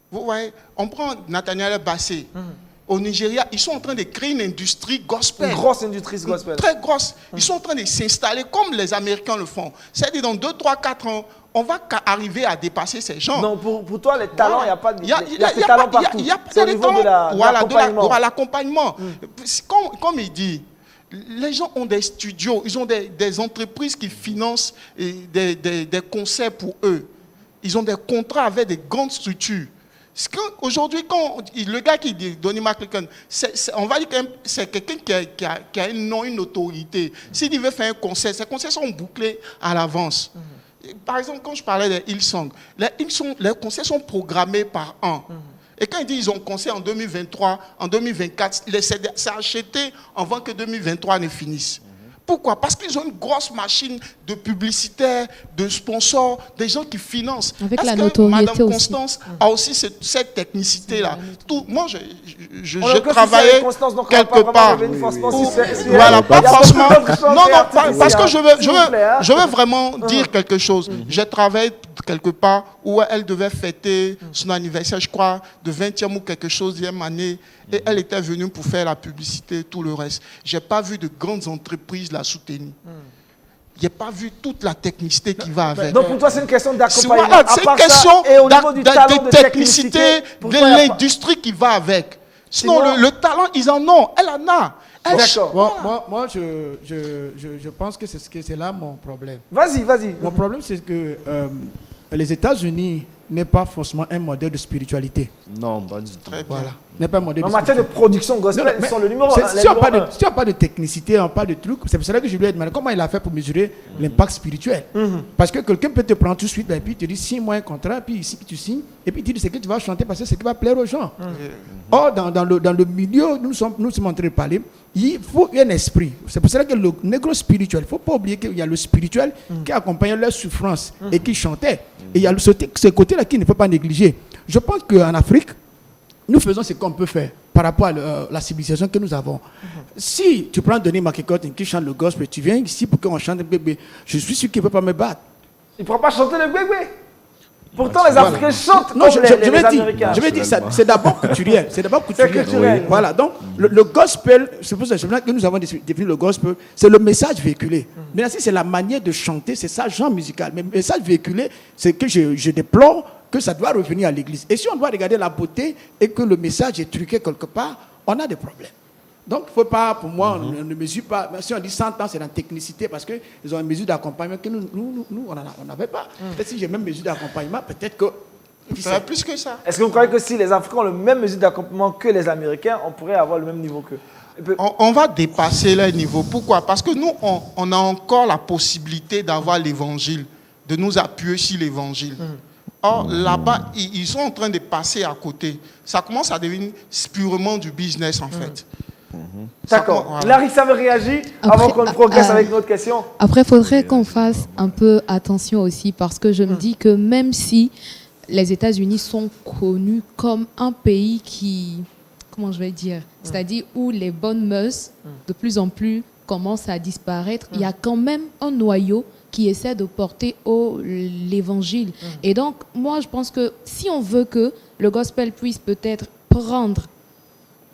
Vous voyez, on prend Nathaniel Bassey. Au Nigeria, ils sont en train de créer une industrie gospel. Une grosse industrie gospel. Très grosse. Ils sont en train de s'installer comme les Américains le font. C'est-à-dire dans 2, 3, 4 ans, on va arriver à dépasser ces gens. Non, pour toi, les talents, il n'y a pas de talents partout. Il y a des talents. L'accompagnement. Comme il dit, les gens ont des studios, ils ont des entreprises qui financent des concerts pour eux. Ils ont des contrats avec des grandes structures. Aujourd'hui, quand le gars qui dit Donnie McClurkin, on va dire que c'est quelqu'un qui a un nom, une autorité. S'il veut faire un concert, ces concerts sont bouclés à l'avance. Par exemple, quand je parlais de Hillsong, les concerts sont programmés par an. Et quand ils disent qu'ils ont concert en 2023, en 2024, c'est acheté avant que 2023 ne finisse. Pourquoi? Parce qu'ils ont une grosse machine de publicitaires, de sponsors, des gens qui financent. Avec la notoriété Madame Constance a aussi cette technicité-là. Moi, j'ai travaillé quelque part. Voilà, pas forcément. Non, parce que je veux vraiment dire quelque chose. J'ai travaillé quelque part où elle devait fêter son anniversaire, je crois, de 20e ou quelque chose, 10e année. Et elle était venue pour faire la publicité, tout le reste. Je n'ai pas vu de grandes entreprises la soutenir. j'ai pas vu toute la technicité qui va avec. Donc pour toi, c'est une question d'accompagnement. Voilà, c'est une question de technicité de l'industrie qui va avec. Sinon, le talent, ils en ont. Elle en a. D'accord. Moi, je pense que c'est là mon problème. Vas-y. Mon problème, c'est que les États-Unis n'est pas forcément un modèle de spiritualité. Non, pas du tout. Voilà. N'est pas un modèle en matière de production gospel, ils sont le numéro 1. Si tu n'as pas de technicité, pas de truc, c'est pour cela que je lui ai demandé comment il a fait pour mesurer l'impact spirituel. Parce que quelqu'un peut te prendre tout de suite, et puis il te dit 6 mois un contrat, puis ici tu signes, et puis il te dit c'est que tu vas chanter parce que c'est ce qui va plaire aux gens. Or, dans le milieu, nous sommes en train de parler, il faut un esprit. C'est pour cela que le négro spirituel, il ne faut pas oublier qu'il y a le spirituel qui accompagnait leur souffrance et qui chantait. Et il y a ce côté-là qu'il ne faut pas négliger. Je pense qu'en Afrique, nous faisons ce qu'on peut faire par rapport à la civilisation que nous avons. Si tu prends Denis Makikote qui chante le gospel, tu viens ici pour qu'on chante le bébé, je suis sûr qu'il ne peut pas me battre. Il ne pourra pas chanter le bébé. Pourtant, les Africains chantent comme les Américains. Je veux dire, c'est d'abord culturel. C'est culturel. Oui. Voilà, donc le gospel, c'est pour ça que nous avons défini le gospel, c'est le message véhiculé. Maintenant, si c'est la manière de chanter, c'est ça, genre musical. Mais le message véhiculé, c'est que je déplore que ça doit revenir à l'église. Et si on doit regarder la beauté et que le message est truqué quelque part, on a des problèmes. Donc, il ne faut pas, pour moi, on ne mesure pas. Si on dit 100 ans, c'est dans la technicité parce qu'ils ont une mesure d'accompagnement que nous on n'avait pas. Peut-être si j'ai même mesure d'accompagnement, peut-être que. Ça va plus que ça. Est-ce que vous croyez que si les Africains ont le même mesure d'accompagnement que les Américains, on pourrait avoir le même niveau qu'eux? On va dépasser leur niveau. Pourquoi? Parce que nous, on a encore la possibilité d'avoir l'évangile, de nous appuyer sur l'évangile. Or, là-bas, ils sont en train de passer à côté. Ça commence à devenir purement du business, en fait. D'accord. Voilà. Larissa veut réagir avant qu'on progresse avec notre question. Après, il faudrait qu'on fasse un peu attention aussi parce que je me dis que même si les États-Unis sont connus comme un pays qui, comment je vais dire, c'est-à-dire où les bonnes mœurs de plus en plus commencent à disparaître, il y a quand même un noyau qui essaie de porter l'évangile. Et donc, moi, je pense que si on veut que le gospel puisse peut-être prendre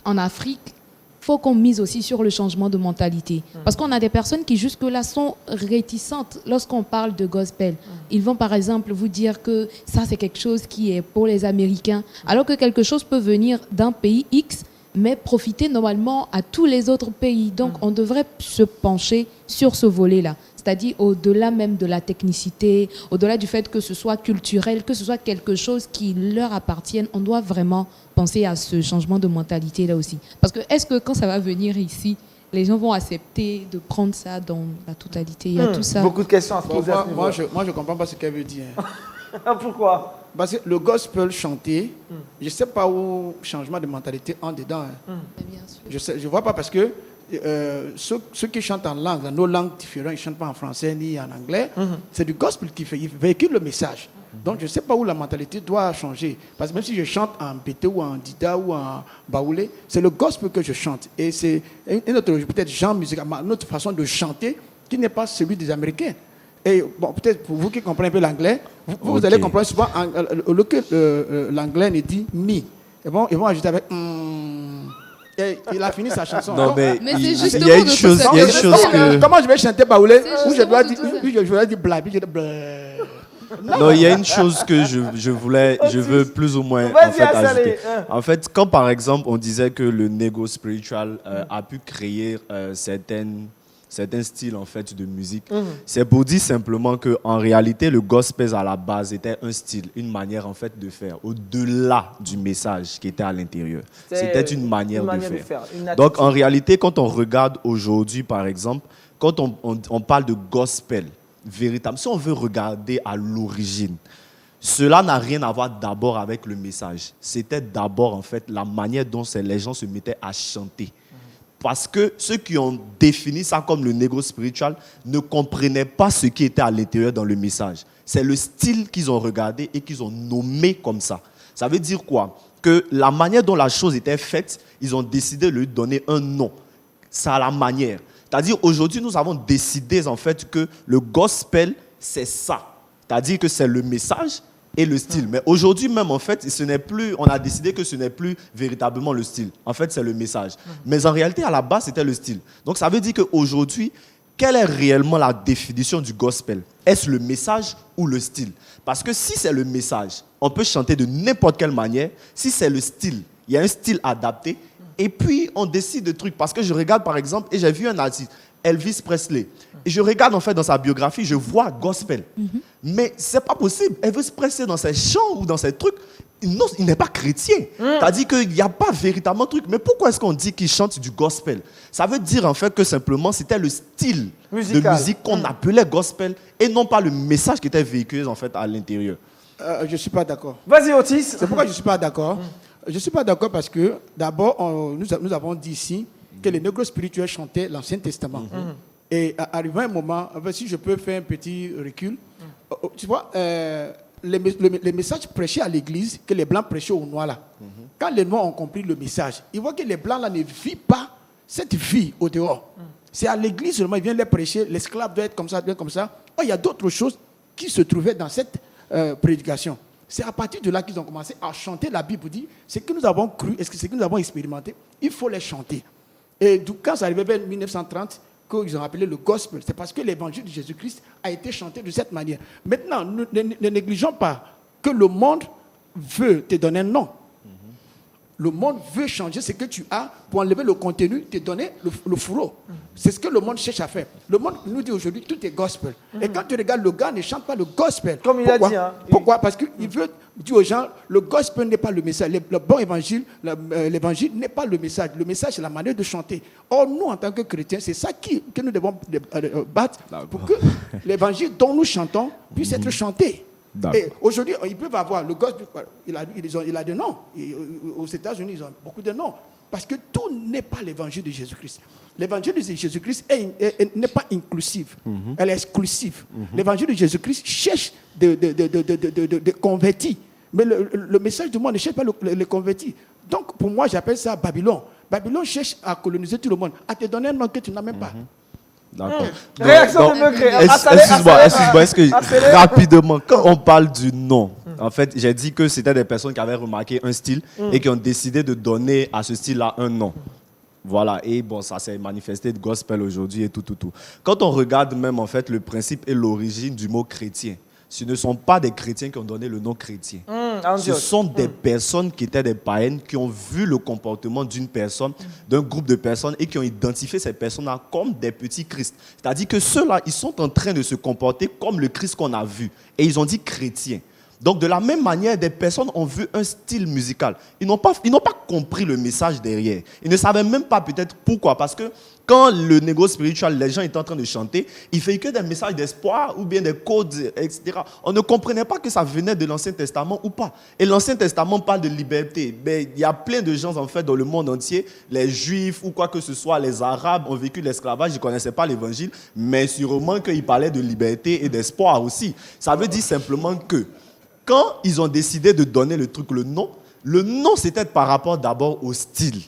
en Afrique, il faut qu'on mise aussi sur le changement de mentalité. Parce qu'on a des personnes qui jusque-là sont réticentes lorsqu'on parle de gospel. Ils vont par exemple vous dire que ça c'est quelque chose qui est pour les Américains, alors que quelque chose peut venir d'un pays X, mais profiter normalement à tous les autres pays. Donc on devrait se pencher sur ce volet-là. C'est-à-dire au-delà même de la technicité, au-delà du fait que ce soit culturel, que ce soit quelque chose qui leur appartienne, on doit vraiment penser à ce changement de mentalité-là aussi. Parce que est-ce que quand ça va venir ici, les gens vont accepter de prendre ça dans la totalité? Il y a tout ça. Beaucoup de questions à se poser. Moi, je ne comprends pas ce qu'elle veut dire. Pourquoi? Parce que le gospel chanté, je ne sais pas où changement de mentalité en dedans. Bien sûr. Je ne vois pas parce que ceux qui chantent en langue, dans nos langues différentes, ils ne chantent pas en français ni en anglais, c'est du gospel qui fait, ils véhiculent le message. Donc je ne sais pas où la mentalité doit changer. Parce que même si je chante en pété ou en dida ou en baoulé, c'est le gospel que je chante. Et c'est une autre, peut-être genre musical, une autre façon de chanter qui n'est pas celui des Américains. Et bon, peut-être pour vous qui comprenez un peu l'anglais, vous allez comprendre souvent l'anglais ne dit me. Et bon, ils vont ajouter avec et il a fini sa chanson. Non, mais il y a une chose que... Comment je vais chanter baoulé où je dois dire bla, puis je dis bla. Non, il y a une chose que je veux plus ou moins en fait, ajouter. En fait, quand par exemple on disait que le négo spiritual a pu créer certains styles en fait de musique, c'est pour dire simplement que en réalité le gospel à la base était un style, une manière en fait de faire au-delà du message qui était à l'intérieur. C'était une manière de faire. Donc en réalité, quand on regarde aujourd'hui par exemple, quand on parle de gospel véritable, si on veut regarder à l'origine, cela n'a rien à voir d'abord avec le message. C'était d'abord en fait la manière dont les gens se mettaient à chanter. Parce que ceux qui ont défini ça comme le négo spiritual ne comprenaient pas ce qui était à l'intérieur dans le message. C'est le style qu'ils ont regardé et qu'ils ont nommé comme ça. Ça veut dire quoi? Que la manière dont la chose était faite, ils ont décidé de lui donner un nom. C'est à la manière. C'est-à-dire aujourd'hui, nous avons décidé en fait que le gospel, c'est ça. C'est-à-dire que c'est le message et le style. Mais aujourd'hui même, en fait, on a décidé que ce n'est plus véritablement le style. En fait, c'est le message. Mais en réalité, à la base, c'était le style. Donc, ça veut dire qu'aujourd'hui, quelle est réellement la définition du gospel? Est-ce le message ou le style? Parce que si c'est le message, on peut chanter de n'importe quelle manière. Si c'est le style, il y a un style adapté. Et puis, on décide de trucs. Parce que je regarde, par exemple, et j'ai vu un artiste, Elvis Presley. Et je regarde, en fait, dans sa biographie, je vois gospel. Mais c'est pas possible. Elvis Presley, dans ses chants ou dans ses trucs, non, il n'est pas chrétien. C'est-à-dire qu'il n'y a pas véritablement de truc. Mais pourquoi est-ce qu'on dit qu'il chante du gospel? Ça veut dire, en fait, que simplement, c'était le style de musique qu'on appelait gospel et non pas le message qui était véhiculé, en fait, à l'intérieur. Je ne suis pas d'accord. Vas-y, Otis. C'est pourquoi je ne suis pas d'accord. Je ne suis pas d'accord parce que, d'abord, nous avons dit ici que les négros spirituels chantaient l'Ancien Testament. Et arrivé un moment, si je peux faire un petit recul, tu vois, les messages prêchés à l'église, que les blancs prêchaient aux noirs là, quand les noirs ont compris le message, ils voient que les blancs là ne vivent pas cette vie au dehors. C'est à l'église seulement, ils viennent les prêcher, l'esclave doit être comme ça, doit être comme ça. Oh, il y a d'autres choses qui se trouvaient dans cette prédication. C'est à partir de là qu'ils ont commencé à chanter la Bible, dit ce que nous avons cru, est-ce que ce que nous avons expérimenté, il faut les chanter. Et quand ça arrivait vers 1930, qu'ils ont appelé le gospel, c'est parce que l'évangile de Jésus-Christ a été chanté de cette manière. Maintenant, ne négligeons pas que le monde veut te donner un nom. Le monde veut changer ce que tu as pour enlever le contenu, te donner le fourreau. C'est ce que le monde cherche à faire. Le monde nous dit aujourd'hui, tout est gospel. Et quand tu regardes, le gars ne chante pas le gospel. Comme il a dit. Hein, Pourquoi? Parce qu'il veut dire aux gens, le gospel n'est pas le message. Le bon évangile, l'évangile n'est pas le message. Le message, c'est la manière de chanter. Or, nous, en tant que chrétiens, c'est ça que nous devons battre pour que l'évangile dont nous chantons puisse être chanté. Et aujourd'hui, ils peuvent avoir le gospel, il a des noms. Aux États-Unis, ils ont beaucoup de noms. Parce que tout n'est pas l'évangile de Jésus-Christ. L'évangile de Jésus-Christ n'est pas inclusif, elle est exclusive. L'évangile de Jésus-Christ cherche de convertis. Mais le message du monde ne cherche pas les convertis. Donc, pour moi, j'appelle ça Babylone. Babylone cherche à coloniser tout le monde, à te donner un nom que tu n'as même pas. D'accord. Réaction de Megré. Excuse-moi, est-ce que rapidement, quand on parle du nom, en fait, j'ai dit que c'était des personnes qui avaient remarqué un style et qui ont décidé de donner à ce style-là un nom. Voilà, et bon, ça s'est manifesté de gospel aujourd'hui et tout. Quand on regarde même, en fait, le principe et l'origine du mot chrétien, ce ne sont pas des chrétiens qui ont donné le nom chrétien. Ce sont des personnes qui étaient des païennes, qui ont vu le comportement d'une personne, d'un groupe de personnes et qui ont identifié ces personnes-là comme des petits Christ. C'est-à-dire que ceux-là, ils sont en train de se comporter comme le Christ qu'on a vu. Et ils ont dit chrétien. Donc, de la même manière, des personnes ont vu un style musical. Ils n'ont pas compris le message derrière. Ils ne savaient même pas peut-être pourquoi. Parce que quand le négo spirituel, les gens étaient en train de chanter, ils faisaient que des messages d'espoir ou bien des codes, etc. On ne comprenait pas que ça venait de l'Ancien Testament ou pas. Et l'Ancien Testament parle de liberté. Mais il y a plein de gens, en fait, dans le monde entier, les Juifs ou quoi que ce soit, les Arabes ont vécu l'esclavage, ils ne connaissaient pas l'Évangile, mais sûrement qu'ils parlaient de liberté et d'espoir aussi. Ça veut dire simplement que quand ils ont décidé de donner le nom, c'était par rapport d'abord au style.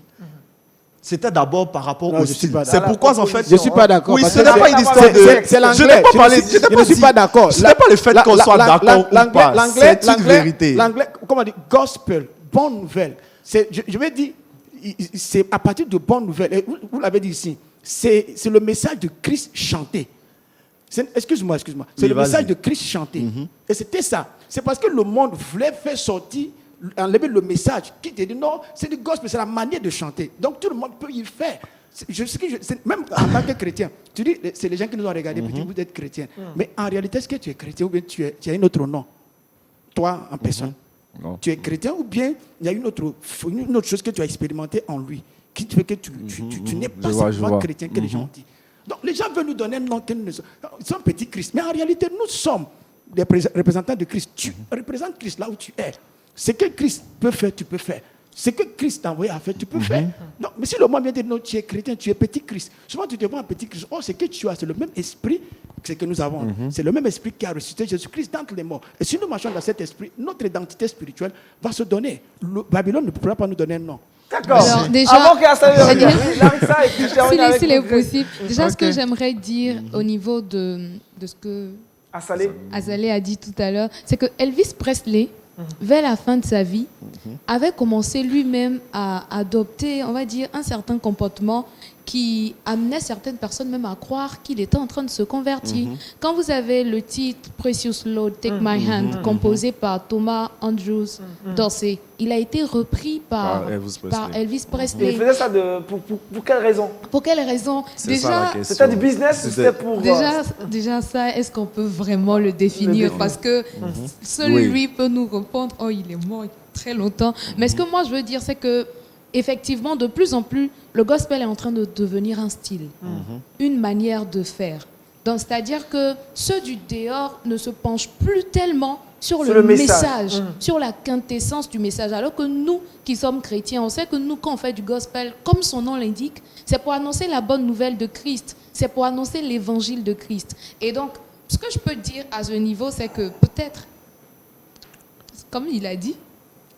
C'était d'abord par rapport au style. C'est pourquoi, en fait... Je ne suis pas d'accord. Oui, ce n'est pas une histoire de... C'est l'anglais. Je n'ai pas parlé... Je ne suis pas d'accord. Ce n'est pas le fait qu'on soit d'accord ou pas. C'est une vérité. L'anglais, comment on dit, gospel, bonne nouvelle. Je vais dire, c'est à partir de bonnes nouvelles. Et vous l'avez dit ici. C'est le message de Christ chanté. Excuse-moi. C'est le message de Christ chanté. Et c'était ça. C'est parce que le monde voulait faire sortir, enlever le message qui te dit non, c'est du gospel, c'est la manière de chanter. Donc tout le monde peut y faire. Même en tant que chrétien, tu dis, c'est les gens qui nous ont regardés, puis vous êtes chrétien. Mais en réalité, est-ce que tu es chrétien ou bien tu as un autre nom? Toi, en personne. Non. Tu es chrétien ou bien il y a une autre chose que tu as expérimenté en lui, qui fait que tu n'es pas simplement chrétien que les gens ont dit. Donc les gens veulent nous donner un nom que nous sommes petits Christ. Mais en réalité, nous sommes des représentants de Christ. Tu représentes Christ là où tu es. Ce que Christ peut faire, tu peux faire. Ce que Christ t'a envoyé à faire, tu peux faire. Non, mais si le monde vient dire non, tu es chrétien, tu es petit Christ. Souvent, tu te vois un petit Christ. Oh, ce que tu as, c'est le même esprit que ce que nous avons. C'est le même esprit qui a ressuscité Jésus-Christ d'entre les morts. Et si nous marchons dans cet esprit, notre identité spirituelle va se donner. Babylone ne pourra pas nous donner un nom. D'accord. Alors, déjà, avant que s'il est possible, déjà ce que j'aimerais dire au niveau de ce que Azalé a dit tout à l'heure, c'est que Elvis Presley, vers la fin de sa vie, avait commencé lui-même à adopter, on va dire, un certain comportement qui amenait certaines personnes même à croire qu'il était en train de se convertir. Quand vous avez le titre Precious Lord, Take My Hand, composé par Thomas Andrews Dorsey, il a été repris par Elvis Presley. Et il faisait ça pour quelle raison? Pour quelle raison? Déjà, c'était du business ou c'était pour... Déjà ça, est-ce qu'on peut vraiment le définir? Parce que seul lui peut nous répondre, oh, il est mort il y a très longtemps. Mais ce que moi je veux dire, c'est que effectivement, de plus en plus, le gospel est en train de devenir un style, une manière de faire. Donc, c'est-à-dire que ceux du dehors ne se penchent plus tellement sur le message, sur la quintessence du message. Alors que nous, qui sommes chrétiens, on sait que nous, quand on fait du gospel, comme son nom l'indique, c'est pour annoncer la bonne nouvelle de Christ, c'est pour annoncer l'évangile de Christ. Et donc, ce que je peux dire à ce niveau, c'est que peut-être, comme il a dit,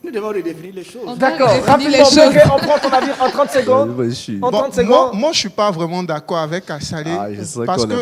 nous devons redéfinir les choses. D'accord, rapidement, on prend ton avis en 30 secondes. En 30 secondes. Moi, je ne suis pas vraiment d'accord avec Assalé. Parce que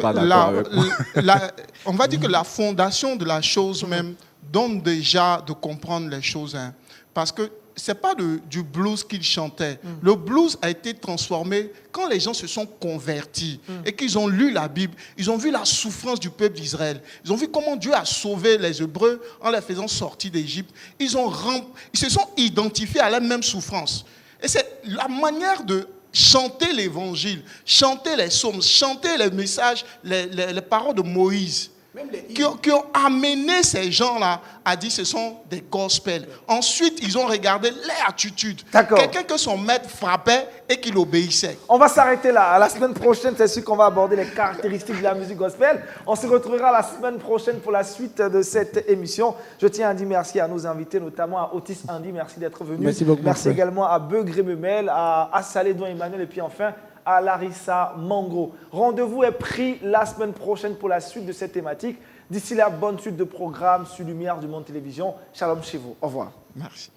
on va dire que la fondation de la chose même donne déjà de comprendre les choses. Hein. Parce que ce n'est pas du blues qu'il chantait. Le blues a été transformé quand les gens se sont convertis et qu'ils ont lu la Bible. Ils ont vu la souffrance du peuple d'Israël. Ils ont vu comment Dieu a sauvé les Hébreux en les faisant sortir d'Égypte. Ils se sont identifiés à la même souffrance. Et c'est la manière de chanter l'évangile, chanter les psaumes, chanter les messages, les paroles de Moïse. Qui ont amené ces gens-là à dire que ce sont des gospels. Ensuite, ils ont regardé leur attitude. Quelqu'un que son maître frappait et qu'il obéissait. On va s'arrêter là. La semaine prochaine, c'est sûr qu'on va aborder les caractéristiques de la musique gospel. On se retrouvera la semaine prochaine pour la suite de cette émission. Je tiens à dire merci à nos invités, notamment à Otis Andy. Merci d'être venu. Merci beaucoup. Merci également à Begré Memel, à Assalé Don Emmanuel et puis enfin à Larissa Mangro. Rendez-vous est pris la semaine prochaine pour la suite de cette thématique. D'ici là, bonne suite de programmes sur Lumière du Monde Télévision. Shalom chez vous. Au revoir. Merci.